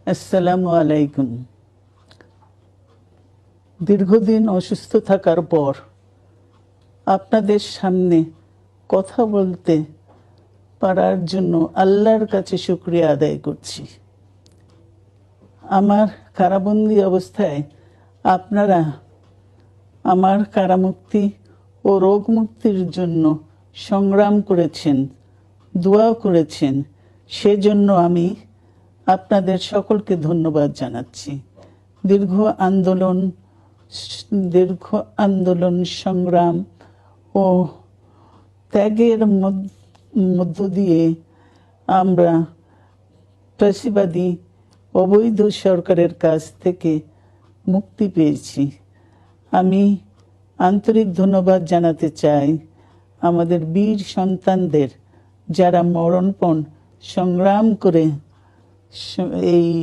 আসসালামু আলাইকুম। দীর্ঘদিন অসুস্থ থাকার পর আপনাদের সামনে কথা বলতে পারার জন্য আল্লাহর কাছে শুকরিয়া আদায় করছি। আমার কারাবন্দী অবস্থায় আপনারা আমার কারামুক্তি ও রোগ মুক্তির জন্য সংগ্রাম করেছেন, দোয়া করেছেন, সেজন্য আমি আপনাদের সকলকে ধন্যবাদ জানাচ্ছি। দীর্ঘ আন্দোলন সংগ্রাম ও ত্যাগের মধ্য দিয়ে আমরা ফ্যাসিবাদী অবৈধ সরকারের কাছ থেকে মুক্তি পেয়েছি। আমি আন্তরিক ধন্যবাদ জানাতে চাই আমাদের বীর সন্তানদের, যারা মরণপণ সংগ্রাম করে এই